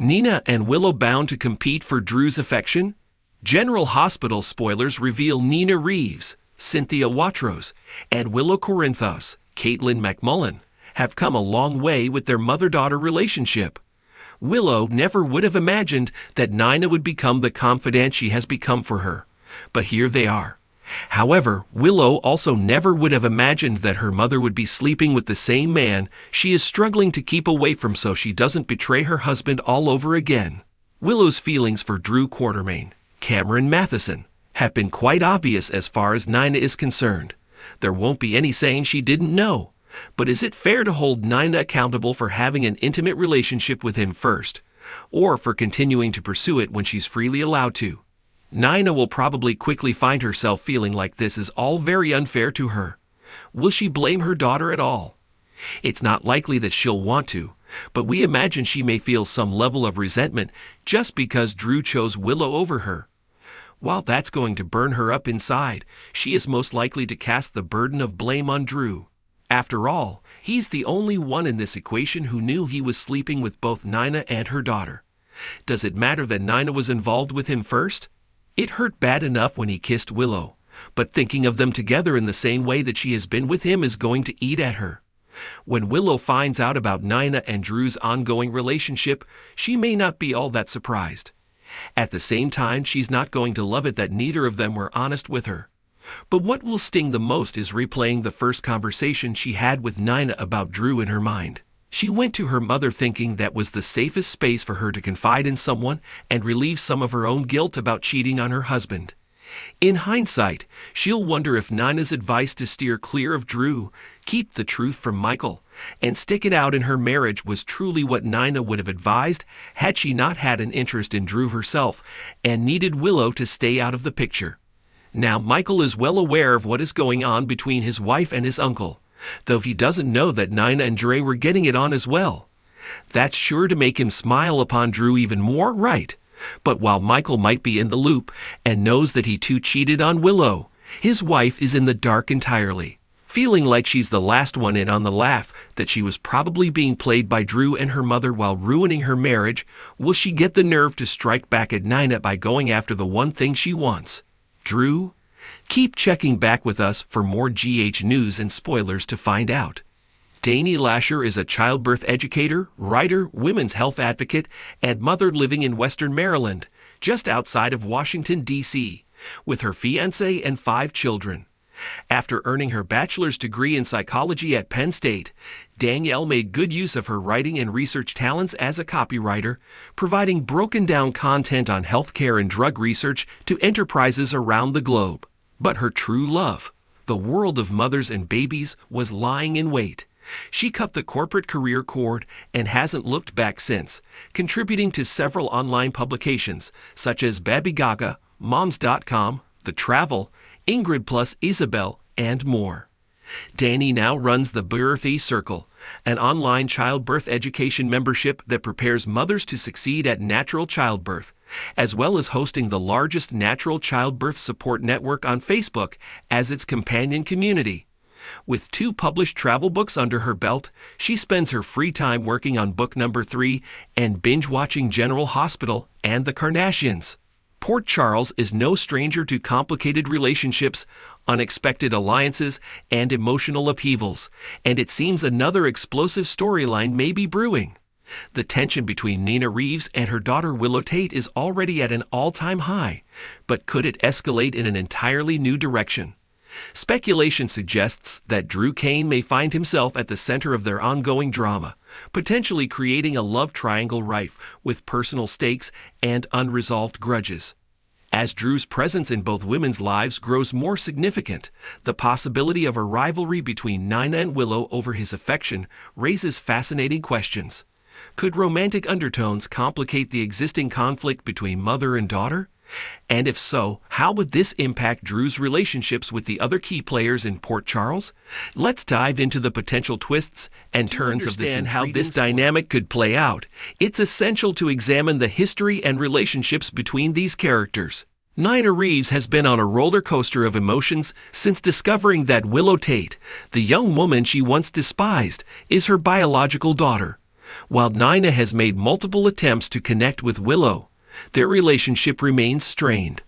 Nina and Willow bound to compete for Drew's affection? General Hospital spoilers reveal Nina Reeves, Cynthia Watros, and Willow Corinthos, Caitlin McMullen, have come a long way with their mother-daughter relationship. Willow never would have imagined that Nina would become the confidant she has become for her, but here they are. However, Willow also never would have imagined that her mother would be sleeping with the same man she is struggling to keep away from so she doesn't betray her husband all over again. Willow's feelings for Drew Quartermain, Cameron Matheson, have been quite obvious as far as Nina is concerned. There won't be any saying she didn't know. But is it fair to hold Nina accountable for having an intimate relationship with him first, or for continuing to pursue it when she's freely allowed to? Nina will probably quickly find herself feeling like this is all very unfair to her. Will she blame her daughter at all? It's not likely that she'll want to, but we imagine she may feel some level of resentment just because Drew chose Willow over her. While that's going to burn her up inside, she is most likely to cast the burden of blame on Drew. After all, he's the only one in this equation who knew he was sleeping with both Nina and her daughter. Does it matter that Nina was involved with him first? It hurt bad enough when he kissed Willow, but thinking of them together in the same way that she has been with him is going to eat at her. When Willow finds out about Nina and Drew's ongoing relationship, she may not be all that surprised. At the same time, she's not going to love it that neither of them were honest with her. But what will sting the most is replaying the first conversation she had with Nina about Drew in her mind. She went to her mother thinking that was the safest space for her to confide in someone and relieve some of her own guilt about cheating on her husband. In hindsight, she'll wonder if Nina's advice to steer clear of Drew, keep the truth from Michael, and stick it out in her marriage was truly what Nina would have advised had she not had an interest in Drew herself and needed Willow to stay out of the picture. Now, Michael is well aware of what is going on between his wife and his uncle, though he doesn't know that Nina and Dre were getting it on as well. That's sure to make him smile upon Drew even more, right? But while Michael might be in the loop and knows that he too cheated on Willow, his wife is in the dark entirely, feeling like she's the last one in on the laugh that she was probably being played by Drew and her mother while ruining her marriage. Will she get the nerve to strike back at Nina by going after the one thing she wants? Drew? Keep checking back with us for more GH news and spoilers to find out. Dani Lasher is a childbirth educator, writer, women's health advocate, and mother living in Western Maryland, just outside of Washington, D.C., with her fiancé and 5 children. After earning her bachelor's degree in psychology at Penn State, Danielle made good use of her writing and research talents as a copywriter, providing broken-down content on healthcare and drug research to enterprises around the globe. But her true love, the world of mothers and babies, was lying in wait. She cut the corporate career cord and hasn't looked back since, contributing to several online publications such as Baby Gaga, Moms.com, The Travel, Ingrid Plus Isabel, and more. Dani now runs the Birthing Circle, an online childbirth education membership that prepares mothers to succeed at natural childbirth, as well as hosting the largest natural childbirth support network on Facebook as its companion community. With 2 published travel books under her belt, she spends her free time working on book number 3 and binge-watching General Hospital and The Kardashians. Port Charles is no stranger to complicated relationships, unexpected alliances, and emotional upheavals, and it seems another explosive storyline may be brewing. The tension between Nina Reeves and her daughter Willow Tate is already at an all-time high, but could it escalate in an entirely new direction? Speculation suggests that Drew Cain may find himself at the center of their ongoing drama, potentially creating a love triangle rife with personal stakes and unresolved grudges. As Drew's presence in both women's lives grows more significant, the possibility of a rivalry between Nina and Willow over his affection raises fascinating questions. Could romantic undertones complicate the existing conflict between mother and daughter? And if so, how would this impact Drew's relationships with the other key players in Port Charles? Let's dive into the potential twists and turns of this and how this dynamic could play out. It's essential to examine the history and relationships between these characters. Nina Reeves has been on a roller coaster of emotions since discovering that Willow Tate, the young woman she once despised, is her biological daughter. While Nina has made multiple attempts to connect with Willow, their relationship remains strained.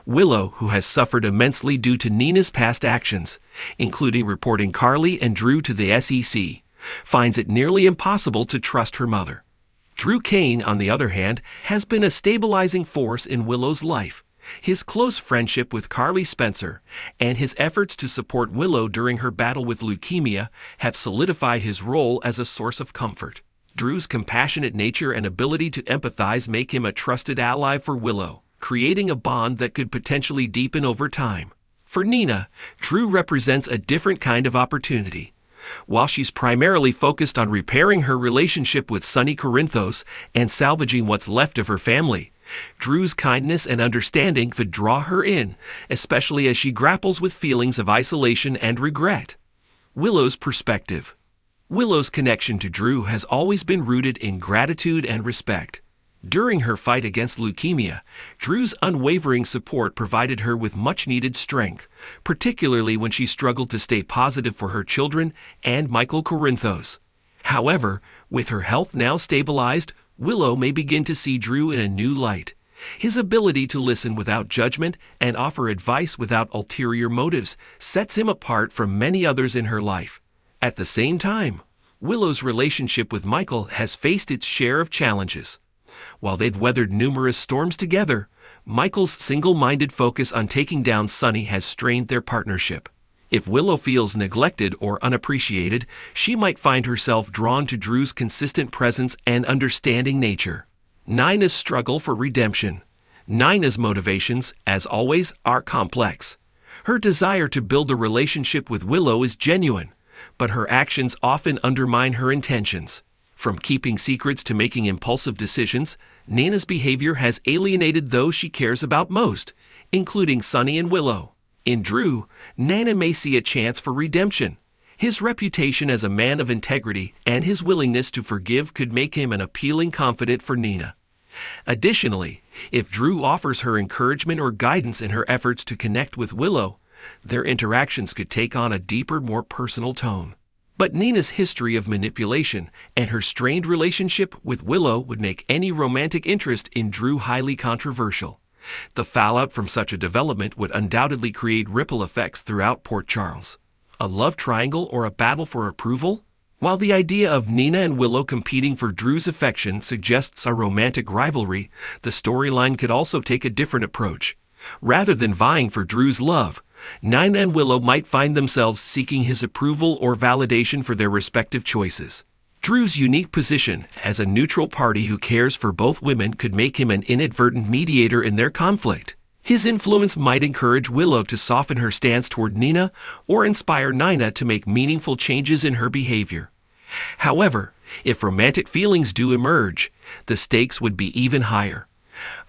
Willow, who has suffered immensely due to Nina's past actions, including reporting Carly and Drew to the SEC, finds it nearly impossible to trust her mother. Drew Kane, on the other hand, has been a stabilizing force in Willow's life. His close friendship with Carly Spencer and his efforts to support Willow during her battle with leukemia have solidified his role as a source of comfort. Drew's compassionate nature and ability to empathize make him a trusted ally for Willow, creating a bond that could potentially deepen over time. For Nina, Drew represents a different kind of opportunity. While she's primarily focused on repairing her relationship with Sonny Corinthos and salvaging what's left of her family, Drew's kindness and understanding could draw her in, especially as she grapples with feelings of isolation and regret. Willow's perspective. Willow's connection to Drew has always been rooted in gratitude and respect. During her fight against leukemia, Drew's unwavering support provided her with much-needed strength, particularly when she struggled to stay positive for her children and Michael Corinthos. However, with her health now stabilized, Willow may begin to see Drew in a new light. His ability to listen without judgment and offer advice without ulterior motives sets him apart from many others in her life. At the same time, Willow's relationship with Michael has faced its share of challenges. While they've weathered numerous storms together, Michael's single-minded focus on taking down Sonny has strained their partnership. If Willow feels neglected or unappreciated, she might find herself drawn to Drew's consistent presence and understanding nature. Nina's struggle for redemption. Nina's motivations, as always, are complex. Her desire to build a relationship with Willow is genuine, but her actions often undermine her intentions. From keeping secrets to making impulsive decisions, Nina's behavior has alienated those she cares about most, including Sonny and Willow. In Drew, Nina may see a chance for redemption. His reputation as a man of integrity and his willingness to forgive could make him an appealing confidant for Nina. Additionally, if Drew offers her encouragement or guidance in her efforts to connect with Willow, their interactions could take on a deeper, more personal tone. But Nina's history of manipulation and her strained relationship with Willow would make any romantic interest in Drew highly controversial. The fallout from such a development would undoubtedly create ripple effects throughout Port Charles. A love triangle or a battle for approval? While the idea of Nina and Willow competing for Drew's affection suggests a romantic rivalry, the storyline could also take a different approach. Rather than vying for Drew's love, Nina and Willow might find themselves seeking his approval or validation for their respective choices. Drew's unique position as a neutral party who cares for both women could make him an inadvertent mediator in their conflict. His influence might encourage Willow to soften her stance toward Nina or inspire Nina to make meaningful changes in her behavior. However, if romantic feelings do emerge, the stakes would be even higher.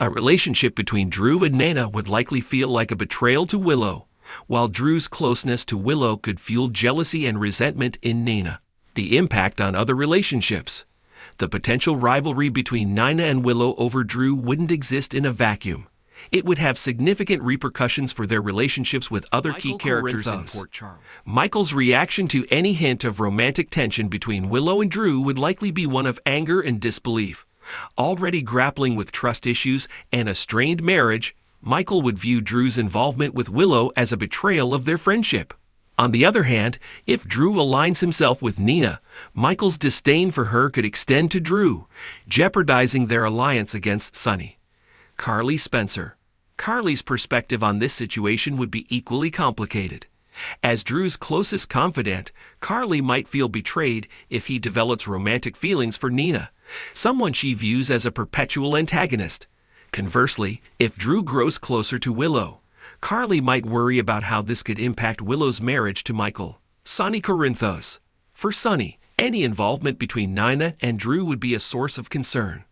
A relationship between Drew and Nina would likely feel like a betrayal to Willow, while Drew's closeness to Willow could fuel jealousy and resentment in Nina. The impact on other relationships. The potential rivalry between Nina and Willow over Drew wouldn't exist in a vacuum. It would have significant repercussions for their relationships with other key characters in Port Charles. Michael's reaction to any hint of romantic tension between Willow and Drew would likely be one of anger and disbelief. Already grappling with trust issues and a strained marriage, Michael would view Drew's involvement with Willow as a betrayal of their friendship. On the other hand, if Drew aligns himself with Nina, Michael's disdain for her could extend to Drew, jeopardizing their alliance against Sonny. Carly Spencer. Carly's perspective on this situation would be equally complicated. As Drew's closest confidant, Carly might feel betrayed if he develops romantic feelings for Nina, someone she views as a perpetual antagonist. Conversely, if Drew grows closer to Willow, Carly might worry about how this could impact Willow's marriage to Michael. Sonny Corinthos. For Sonny, any involvement between Nina and Drew would be a source of concern.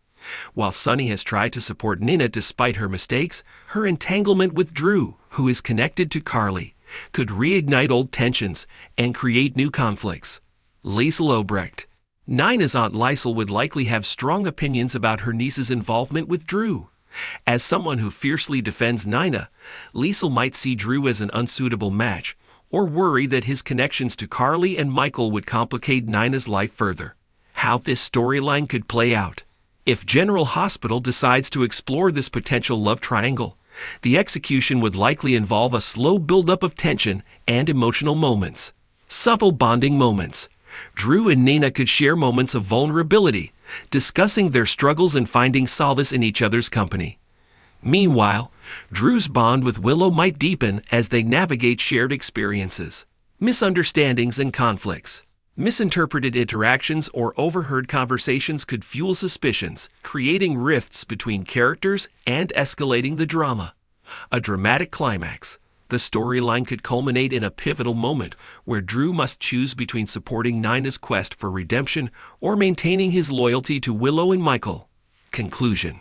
While Sonny has tried to support Nina despite her mistakes, her entanglement with Drew, who is connected to Carly, could reignite old tensions and create new conflicts. Liesl Obrecht. Nina's Aunt Liesl would likely have strong opinions about her niece's involvement with Drew. As someone who fiercely defends Nina, Liesl might see Drew as an unsuitable match, or worry that his connections to Carly and Michael would complicate Nina's life further. how this storyline could play out. If General Hospital decides to explore this potential love triangle, the execution would likely involve a slow buildup of tension and emotional moments. Subtle bonding moments. Drew and Nina could share moments of vulnerability, discussing their struggles and finding solace in each other's company. Meanwhile, Drew's bond with Willow might deepen as they navigate shared experiences. Misunderstandings and conflicts. Misinterpreted interactions or overheard conversations could fuel suspicions, creating rifts between characters and escalating the drama. A dramatic climax. The storyline could culminate in a pivotal moment where Drew must choose between supporting Nina's quest for redemption or maintaining his loyalty to Willow and Michael. Conclusion.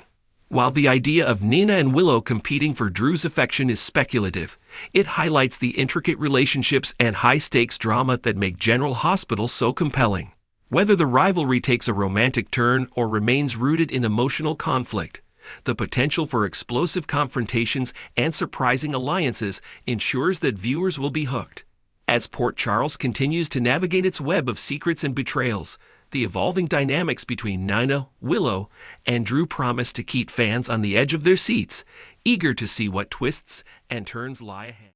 While the idea of Nina and Willow competing for Drew's affection is speculative, it highlights the intricate relationships and high-stakes drama that make General Hospital so compelling. Whether the rivalry takes a romantic turn or remains rooted in emotional conflict, the potential for explosive confrontations and surprising alliances ensures that viewers will be hooked. As Port Charles continues to navigate its web of secrets and betrayals, the evolving dynamics between Nina, Willow, and Drew promise to keep fans on the edge of their seats, eager to see what twists and turns lie ahead.